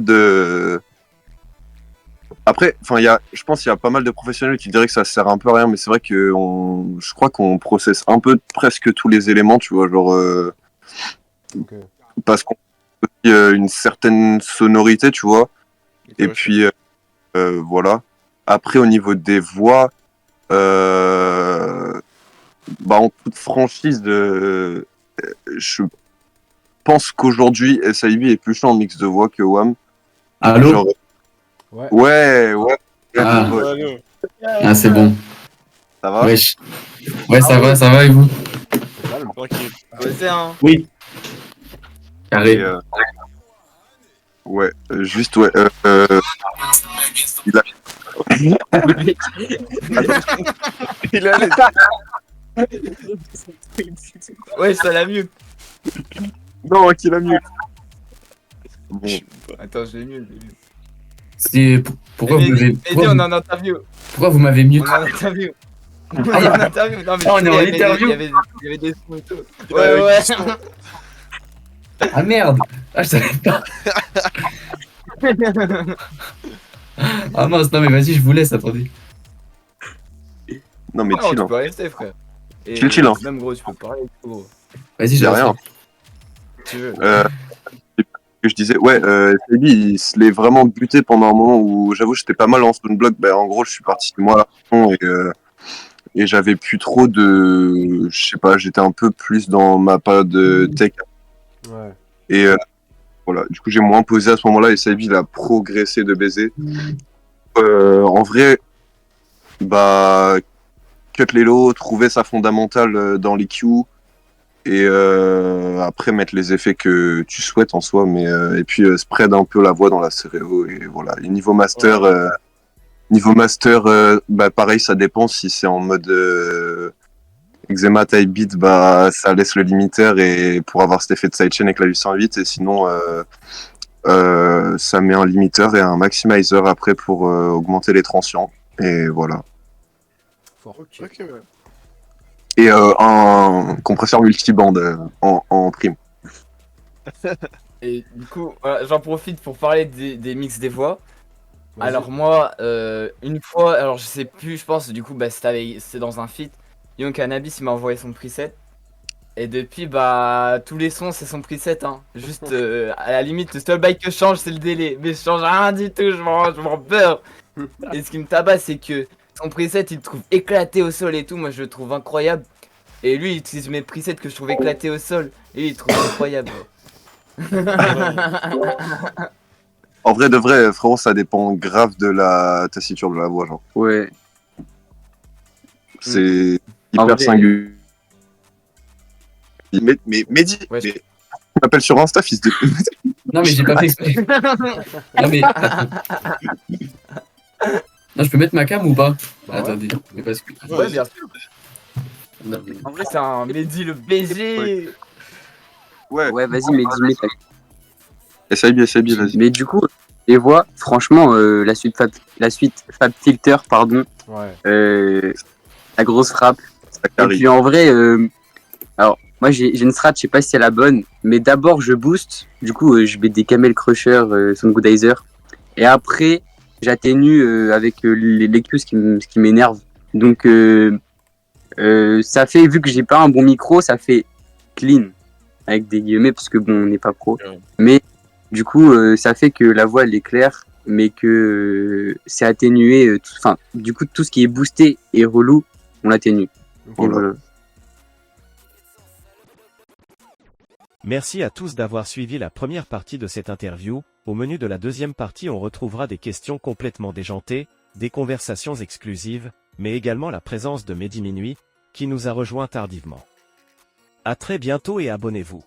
Après, enfin, je pense qu'il y a pas mal de professionnels qui diraient que ça sert un peu à rien, mais c'est vrai que je crois qu'on processe un peu presque tous les éléments, tu vois, genre, Ok. parce qu'on a aussi, une certaine sonorité, tu vois, et Ouais, puis voilà. Après, au niveau des voix, bah, en toute franchise, je pense qu'aujourd'hui, SIB est plus chaud en mix de voix que WAM. Allô? Genre, Ouais. ouais. Ah. Ouais, allô. Ah, c'est bon. ça va? Wesh. Ouais, ça va et vous? C'est calme. Tranquille. Ouais, c'est un. Oui. Et, Carré. Ouais, juste, ouais. Il a... Il a les... Ouais, ça la mute. Non, qu'il a mieux. Bon, Attends, je l'ai mieux. Pourquoi vous m'avez on est en interview. pourquoi vous m'avez On mute? est en interview. On est en interview. Non, mais Ah, on est en il y avait des- interview. Il y avait des sons et tout. Il avait Ouais, ouais. des sons. Ah merde! Ah, je savais pas! Ah mince, non mais vas-y, je vous laisse, attendez. non, mais Non, chill, tu hein. peux rester, frère. Et Chill, hein. Même gros, tu peux parler. Gros. Vas-y, Y a rien. Si tu veux. Que je disais, ouais, SIB, il se l'est vraiment buté pendant un moment où j'avoue j'étais pas mal en stone block. Ben, en gros, je suis parti moi à fond et j'avais plus trop de. Je sais pas, j'étais un peu plus dans ma période tech. Ouais. Et voilà, du coup, j'ai moins posé à ce moment-là et SIB, il a progressé de baiser. En vrai, bah, cut les lots, trouver sa fondamentale dans les queues. Et après mettre les effets que tu souhaites en soi, mais et puis spread un peu la voix dans la stéréo et voilà. Et niveau master, bah pareil, ça dépend si c'est en mode Eczema type beat, bah ça laisse le limiteur et pour avoir cet effet de sidechain avec la 808 et sinon ça met un limiteur et un maximizer après pour augmenter les transients et voilà. Ok, ouais. Et un compresseur multiband en prime. Et du coup, voilà, j'en profite pour parler des mix des voix. Vas-y. Alors moi, une fois, alors je sais plus, je pense, du coup, bah c'est dans un feat. Young Cannabis, il m'a envoyé son preset. Et depuis, bah, tous les sons, c'est son preset, hein. Juste, à la limite, le seul bail que je change, c'est le délai. Mais je change rien du tout, je m'en beurre. Et ce qui me tabasse, c'est que son preset, il le trouve éclaté au sol et tout. Moi, je le trouve incroyable. Et lui, il utilise mes presets que je trouve éclatés au sol. Et lui, il trouve incroyable. En vrai de vrai, frérot, ça dépend grave de la tessiture de la voix, genre. Ouais. C'est En hyper vrai- singulier. Mais Mehdi, Ouais, mais tu m'appelles sur Insta, fils de... Non mais j'ai pas fait exprès. Non mais attends. Non, je peux mettre ma cam ou pas? Bah ouais. Attendez, mais parce que. Ouais, bien sûr. Non, mais- En vrai, c'est un Mehdi le BG. Ouais, Ouais, vas-y, mais dis-moi. SIB, vas-y. Mais du coup, les voix, franchement, la suite Fab Filter, pardon, Ouais. la grosse frappe. Ça Et carry. puis en vrai, alors moi j'ai une strat, je sais pas si c'est la bonne, mais d'abord je booste, du coup je mets des Camel Crusher, Sun Goodizer, et après j'atténue avec les cues ce qui m'énerve. Donc ça fait, vu que j'ai pas un bon micro, ça fait clean, avec des guillemets, parce que bon, on n'est pas pro. Ouais. Mais du coup, ça fait que la voix elle est claire, mais que c'est atténué. Enfin, du coup, tout ce qui est boosté et relou, on l'atténue. Et voilà. Merci à tous d'avoir suivi la première partie de cette interview. Au menu de la deuxième partie, on retrouvera des questions complètement déjantées, des conversations exclusives, mais également la présence de Mehdi Minuit, qui nous a rejoint tardivement. À très bientôt et abonnez-vous.